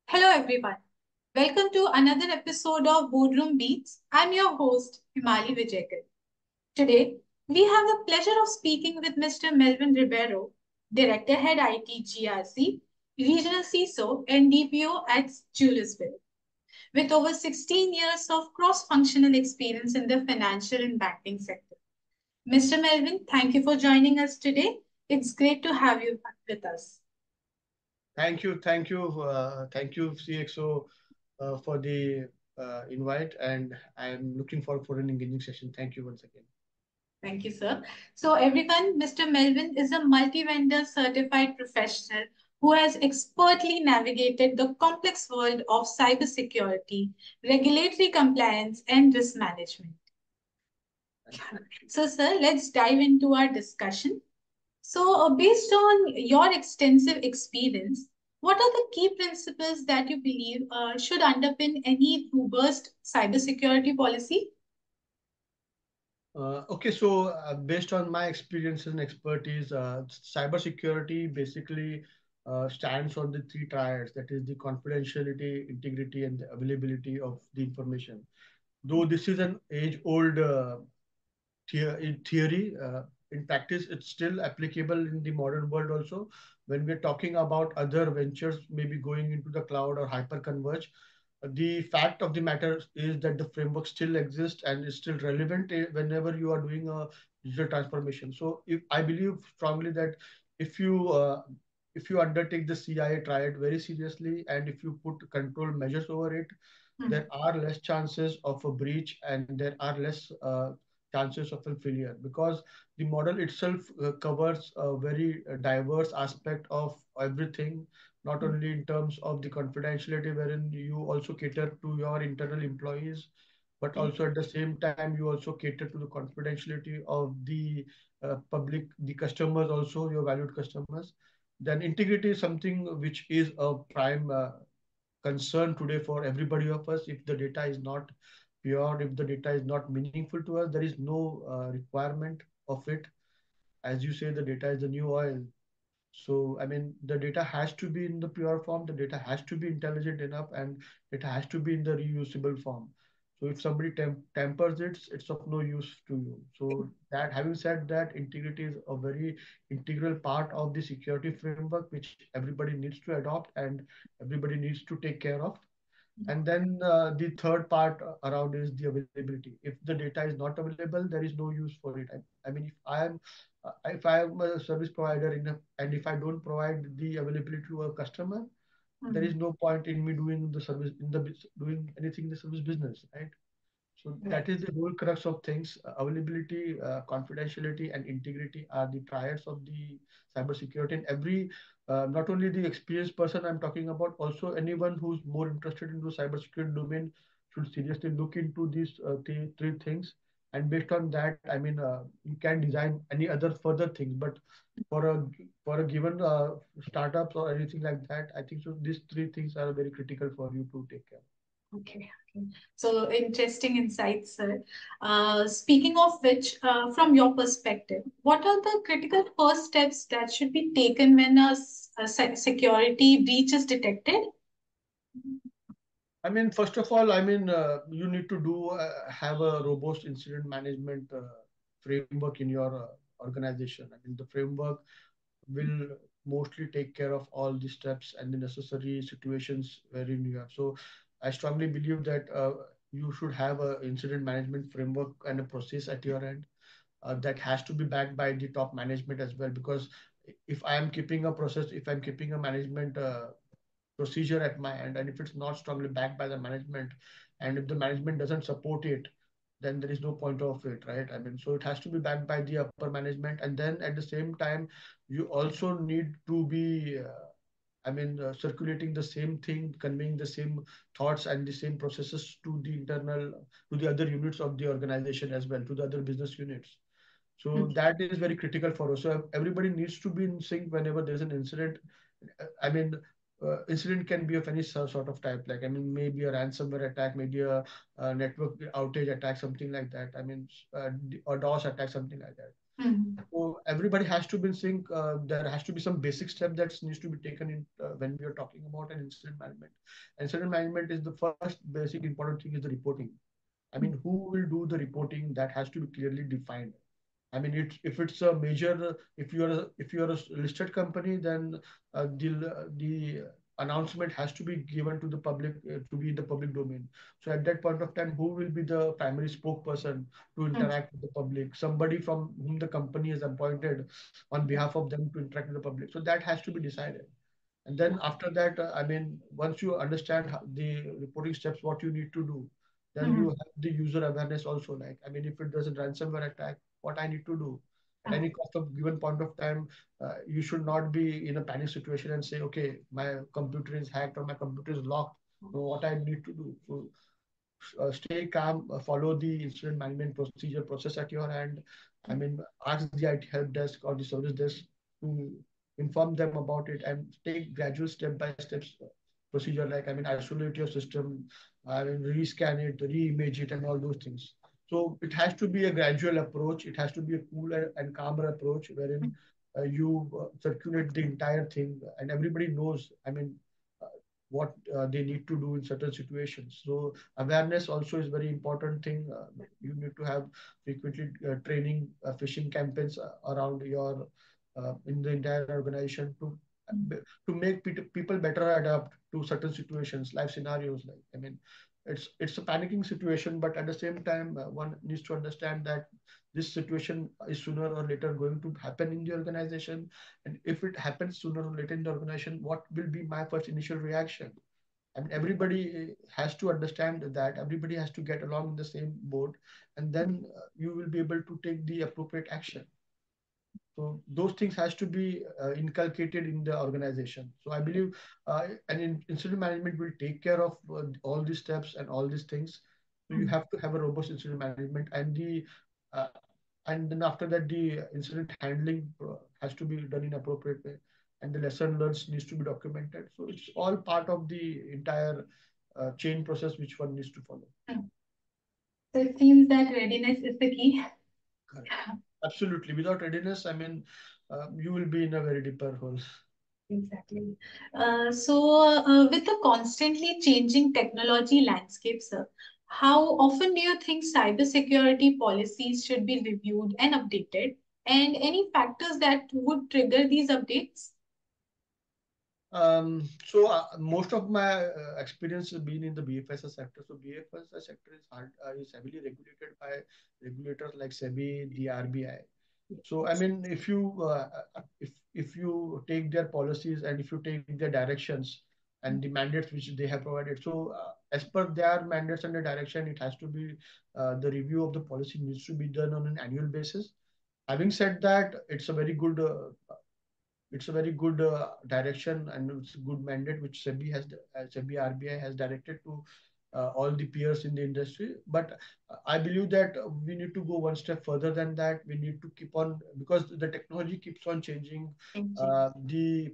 Hello everyone. Welcome to another episode of Boardroom Beats. I'm your host, Himali Singh. Today, we have the pleasure of speaking with Mr. Melwyn Rebeiro, Director Head IT GRC, Regional CISO and DPO at Julius Baer. With over 16 years of cross-functional experience in the financial and banking sector. Mr. Melwyn, thank you for joining us today. It's great to have you with us. Thank you, CXO, for the invite, and I'm looking forward for an engaging session. Thank you once again. Thank you, sir. So, everyone, Mr. Melvin is a multi-vendor certified professional who has expertly navigated the complex world of cybersecurity, regulatory compliance, and risk management. So, sir, let's dive into our discussion. So, based on your extensive experience, what are the key principles that you believe should underpin any robust cybersecurity policy? Okay, so based on my experience and expertise, cybersecurity basically stands on the three triads, that is the confidentiality, integrity, and the availability of the information. Though this is an age-old in theory, in practice, it's still applicable in the modern world also. When we're talking about other ventures, maybe going into the cloud or hyper-converge, the fact of the matter is that the framework still exists and is still relevant whenever you are doing a digital transformation. So if I believe strongly that if you uh, if you undertake the CIA triad very seriously and if you put control measures over it, there are less chances of a breach and there are less chances of a failure because the model itself covers a very diverse aspect of everything, not only in terms of the confidentiality, wherein you also cater to your internal employees, but also at the same time, you also cater to the confidentiality of the public, the customers, also your valued customers. Then integrity is something which is a prime concern today for everybody of us. If the data is not pure, if the data is not meaningful to us, there is no requirement of it. As you say, the data is the new oil. So, I mean, the data has to be in the pure form, the data has to be intelligent enough, and it has to be in the reusable form. So, if somebody tampers it, it's of no use to you. So, that having said that, integrity is a very integral part of the security framework, which everybody needs to adopt and everybody needs to take care of. And then the third part around is the availability. If the data is not available, there is no use for it. I mean, if I am a service provider and if I don't provide the availability to a customer, there is no point in me doing the service doing anything in the service business, right? So that is the whole crux of things. Availability, confidentiality, and integrity are the triads of the cybersecurity. And not only the experienced person I'm talking about, also anyone who's more interested into cybersecurity domain should seriously look into these three things. And based on that, I mean, you can design any other further things. But for a for a given startups or anything like that, I think so. These three things are very critical for you to take care. Okay. Okay. So interesting insights, sir. Speaking of which, from your perspective, what are the critical first steps that should be taken when a security breach is detected? I mean, first of all, I mean, you need to have a robust incident management framework in your organization. I mean, the framework will mostly take care of all the steps and the necessary situations wherein you have. So, I strongly believe that you should have an incident management framework and a process at your end that has to be backed by the top management as well. Because if I am keeping a process, if I'm keeping a management procedure at my end, and if it's not strongly backed by the management, and if the management doesn't support it, then there is no point of it, right? I mean, so it has to be backed by the upper management, and then at the same time, you also need to be circulating the same thing, conveying the same thoughts and the same processes to the other units of the organization as well, to the other business units. So that is very critical for us. So everybody needs to be in sync whenever there's an incident. I mean, incident can be of any sort of type. Like, I mean, maybe a ransomware attack, maybe a network outage attack, something like that. I mean, or DOS attack, something like that. Mhm. So everybody has to be in sync. There has to be some basic step that needs to be taken in when we are talking about an incident management. Incident management is the first basic important thing is the reporting. I mean, who will do the reporting? That has to be clearly defined. I mean, if it's a major, if you are a listed company, then the announcement has to be given to the public to be in the public domain. So at that point of time, who will be the primary spokesperson to Mhm. interact with the public? Somebody from whom the company is appointed on behalf of them to interact with the public. So that has to be decided. And then after that, I mean, once you understand the reporting steps, what you need to do, then you Mhm. have the user awareness also. Like, I mean, if it does a ransomware attack, what I need to do at any cost of given point of time, you should not be in a panic situation and say, okay, my computer is hacked or my computer is locked. So what I need to do? So stay calm, follow the incident management procedure process at your hand. I mean, ask the IT help desk or the service desk to inform them about it and take gradual step by steps procedure. Like, I mean, isolate your system, I mean, rescan it, re-image it, and all those things. So it has to be a gradual approach. It has to be a cooler and calmer approach wherein you circulate the entire thing and everybody knows. I mean, uh, what they need to do in certain situations. So awareness also is very important thing. You need to have frequently training, phishing campaigns around your in the entire organization to make people better adapt to certain situations, life scenarios. Like, I mean, it's a panicking situation, but at the same time, one needs to understand that this situation is sooner or later going to happen in the organization, and if it happens sooner or later in the organization, what will be my first initial reaction? And everybody has to understand that everybody has to get along in the same boat, and then you will be able to take the appropriate action. So those things has to be inculcated in the organization. So I believe incident management will take care of all these steps and all these things. So you have to have a robust incident management, uh, and then after that the incident handling has to be done in appropriate way, and the lesson learned needs to be documented. So it's all part of the entire chain process which one needs to follow. Mhm. So it seems that readiness is the key. Correct. Absolutely. Without readiness, I mean, you will be in a very deeper hole. Exactly. With the constantly changing technology landscape, sir, how often do you think cybersecurity policies should be reviewed and updated? And any factors that would trigger these updates? Most of my experience has been in the BFSI sector. So BFSI sector is heavily regulated by regulators like SEBI, the RBI. So I mean, if you take their policies and if you take their directions and the mandates which they have provided, so as per their mandates and the direction, it has to be the review of the policy needs to be done on an annual basis. Having said that, it's a very good direction and it's a good mandate which SEBI RBI has directed to all the peers in the industry. But I believe that we need to go one step further than that. We need to keep on because the technology keeps on changing, the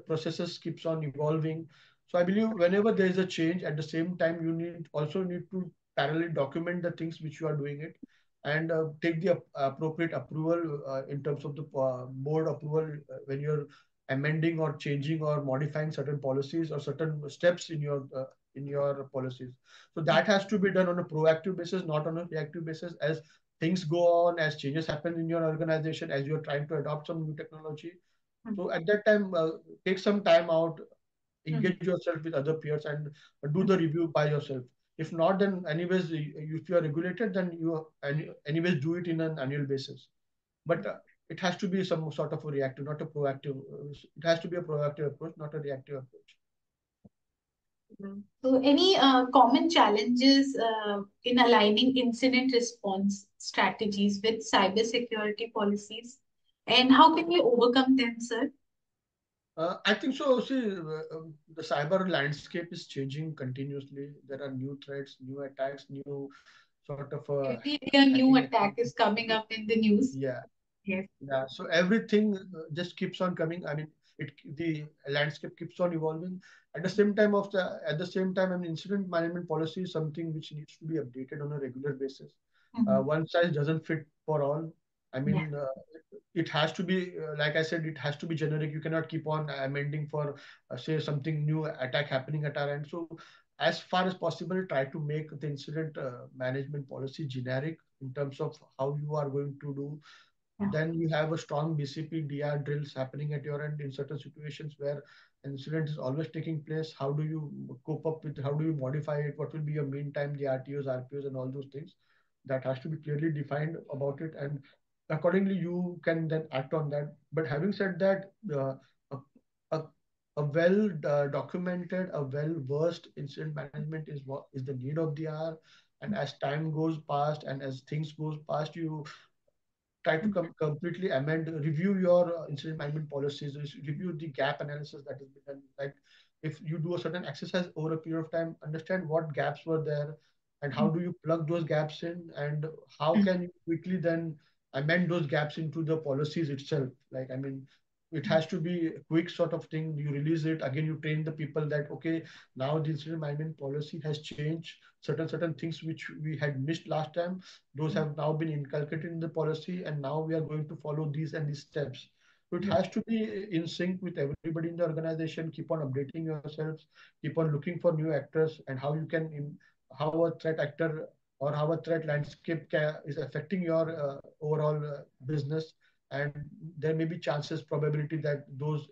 processes keeps on evolving. So I believe whenever there is a change, at the same time you need to parallelly document the things which you are doing it and take the appropriate approval in terms of the board approval when you're amending or changing or modifying certain policies or certain steps in your policies. So that has to be done on a proactive basis, not on a reactive basis. As things go on, as changes happen in your organization, as you're trying to adopt some new technology. So at that time, take some time out, engage yourself with other peers and do the review by yourself. If not, then anyways, if you are regulated, then anyways do it in an annual basis. But it has to be some sort of a reactive, not a proactive. It has to be a proactive approach, not a reactive approach. So, any common challenges in aligning incident response strategies with cybersecurity policies, and how can we overcome them, sir? I think so. See, the cyber landscape is changing continuously. There are new threats, new attacks, new sort of Every day a new hacking attack activity. is coming up in the news. Yeah, Yes. yeah. So everything just keeps on coming. I mean, the landscape keeps on evolving. At the same time, an incident management policy is something which needs to be updated on a regular basis. Mhm. One size doesn't fit for all. I Yeah. mean, it has to be, like I said, it has to be generic. You cannot keep on amending for, say, something new attack happening at our end. So, as far as possible, try to make the incident management policy generic in terms of how you are going to do. Yeah. Then you have a strong BCP DR drills happening at your end in certain situations where an incident is always taking place. How do you cope up with? How do you modify it? What will be your mean time, the RTOs, RPOs, and all those things? That has to be clearly defined about it, and accordingly you can then act on that. But having said that, a, a, a well documented, a well versed incident management is what is the need of the hour. And as time goes past and as things goes past, you try to completely amend, review your incident management policies, review the gap analysis that has been done. Like if you do a certain exercise over a period of time, understand what gaps were there and how do you plug those gaps in, and how can you quickly then amend those gaps into the policies itself. Like, I mean, it has to be a quick sort of thing. You release it again, you train the people that okay, now the incident management policy has changed. Certain things which we had missed last time, those have now been inculcated in the policy, and now we are going to follow these and these steps. So it has to be in sync with everybody in the organization. Keep on updating yourselves, keep on looking for new actors, and how you can how a threat actor or how a threat landscape is affecting your overall business. And there may be chances, probability that those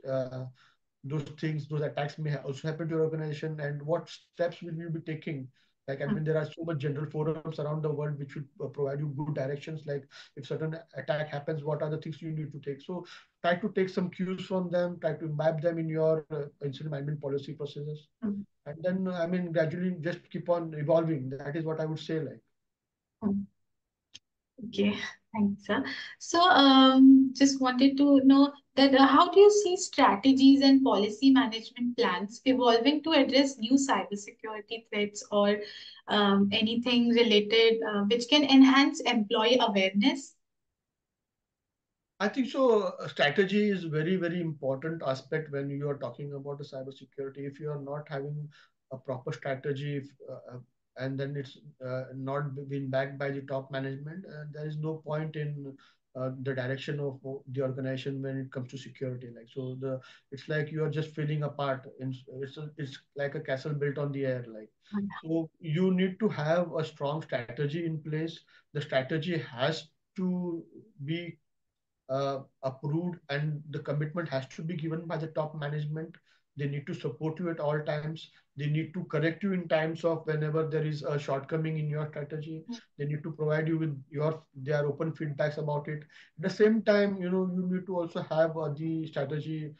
things, those attacks may also happen to your organization, and what steps will you be taking. Like, I mean, there are so much general forums around the world which will provide you good directions. Like, if certain attack happens, what are the things you need to take? So try to take some cues from them, try to imbibe them in your incident management policy processes. And then, I mean, gradually just keep on evolving. That is what I would say. Like, Okay, thanks, sir. So, just wanted to know that how do you see strategies and policy management plans evolving to address new cybersecurity threats or anything related which can enhance employee awareness? I think so. Strategy is very important aspect when you are talking about the cybersecurity. If you are not having a proper strategy, and then it's not been backed by the top management, there is no point in the direction of the organization when it comes to security. Like, so the it's like you are just falling apart. It's like a castle built on the air. Like, so you need to have a strong strategy in place. The strategy has to be approved, and the commitment has to be given by the top management. They need to support you at all times. They need to correct you in times of whenever there is a shortcoming in your strategy. They need to provide you with their open feedbacks about it. At the same time, you need to also have the strategy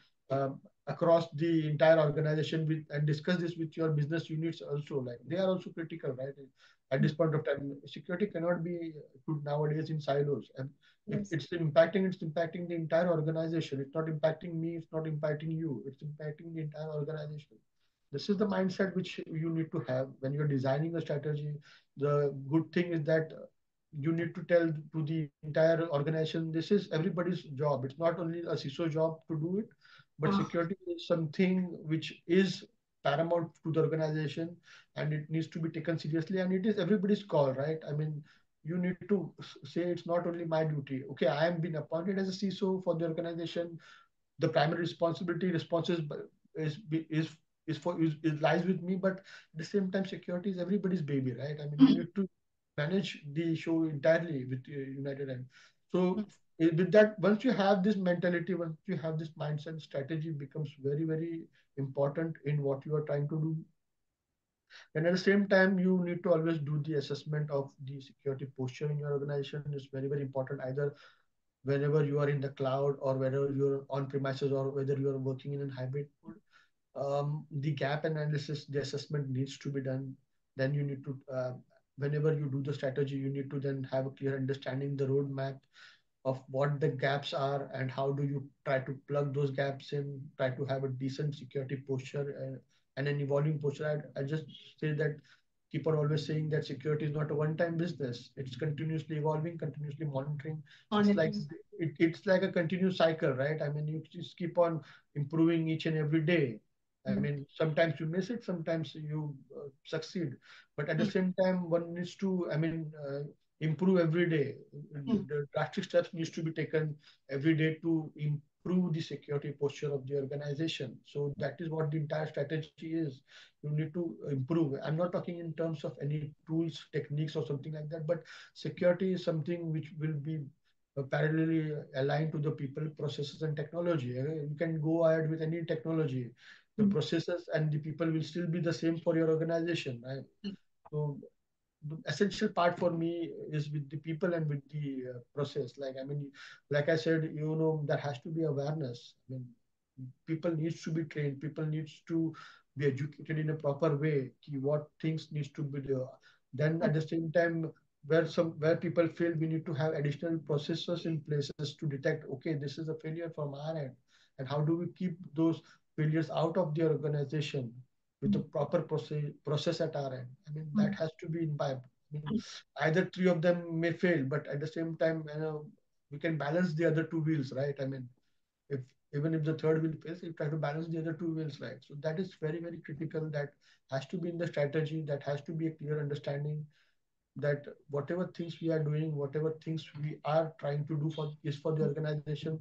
across the entire organization with, and discuss this with your business units also. Like, they are also critical, right? At this point of time, security cannot be put nowadays in silos. And if Yes. it's impacting the entire organization. It's not impacting me, it's not impacting you, it's impacting the entire organization. This is the mindset which you need to have when you're designing a strategy. The good thing is that you need to tell to the entire organization, this is everybody's job. It's not only a CISO job to do it, but Uh, security is something which is paramount to the organization, and it needs to be taken seriously, and it is everybody's call, right? I mean, you need to say it's not only my duty. Okay, I am being appointed as a CISO for the organization. The primary responses is is is lies with me, but at the same time, security is everybody's baby, right? I mean, you need to manage the show entirely with United End. So with that, once you have this mentality, once you have this mindset, strategy becomes very important in what you are trying to do. And at the same time, you need to always do the assessment of the security posture in your organization. Is very important, either whenever you are in the cloud or whether you're on premises or whether you're working in a hybrid mode. The gap analysis, the assessment needs to be done. Then you need to, whenever you do the strategy, you need to then have a clear understanding, the roadmap of what the gaps are and how do you try to plug those gaps in, try to have a decent security posture and an evolving posture. I just say that keep on always saying that security is not a one-time business. It's continuously evolving, continuously monitoring. It's like Monitoring. it's like a continuous cycle, right? I mean, you just keep on improving each and every day. I mm, mean, sometimes you miss it, sometimes you succeed, but at the mm, same time, one needs to, I mean, improve every day. mm, The drastic steps needs to be taken every day to improve the security posture of the organization. So that is what the entire strategy is. You need to improve. I'm not talking in terms of any tools, techniques, or something like that, but security is something which will be parallelly aligned to the people, processes, and technology. You can go ahead with any technology. The mm, processes and the people will still be the same for your organization, right? mm, So the essential part for me is with the people and with the process. Like, I mean, like I said, there has to be awareness. I mean, people needs to be trained. People needs to be educated in a proper way. What things needs to be there. Then at the same time, where people feel we need to have additional processes in places to detect. Okay, this is a failure from our end, and how do we keep those failures out of the organization with a mm, proper process at our end. I mean, that mm, has to be imbibed. I mean, mm, either three of them may fail, but at the same time, we can balance the other two wheels, right? I mean, if even if the third wheel fails, you try to balance the other two wheels, right? So that is very, very critical. That has to be in the strategy. That has to be a clear understanding that whatever things we are doing, whatever things we are trying to do for is for the organization.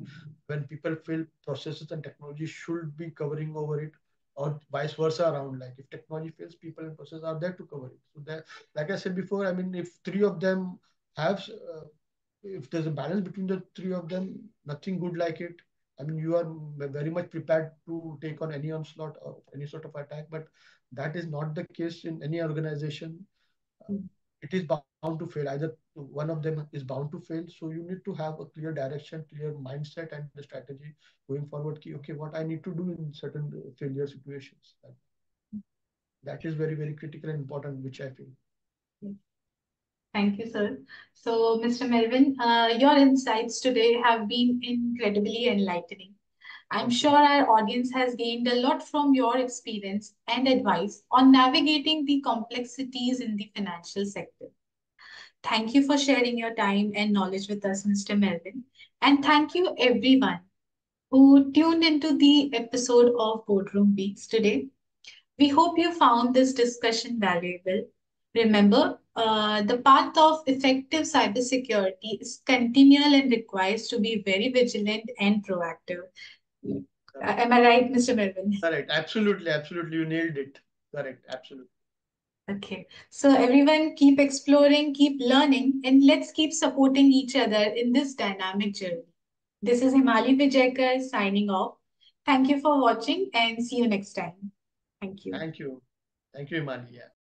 When people feel processes and technology should be covering over it, or vice versa around. Like if technology fails, people and processes are there to cover it. So that, like I said before, I mean, if three of them have, if there's a balance between the three of them, nothing good like it. I mean, you are very much prepared to take on any onslaught or any sort of attack, but that is not the case in any organization. mm. It is bound to fail. Either one of them is bound to fail. So you need to have a clear direction, clear mindset, and the strategy going forward. Okay, what I need to do in certain failure situations. That is very, very critical and important, which I feel. Thank you, sir. So, Mr. Melvin, your insights today have been incredibly enlightening. I'm Thank you. sure our audience has gained a lot from your experience and advice on navigating the complexities in the financial sector. Thank you for sharing your time and knowledge with us, Mr. Melvin. And thank you, everyone who tuned into the episode of Boardroom Beats today. We hope you found this discussion valuable. Remember, the path of effective cybersecurity is continual and requires to be very vigilant and proactive. Correct. Am I right, Mr. Melvin? Correct. Absolutely. Absolutely. You nailed it. Correct. Absolutely. Okay, so everyone keep exploring, keep learning, and let's keep supporting each other in this dynamic journey. This is Himali Vijayakar signing off. Thank you for watching and see you next time. Thank you. Thank you. Thank you, Imani. Yeah.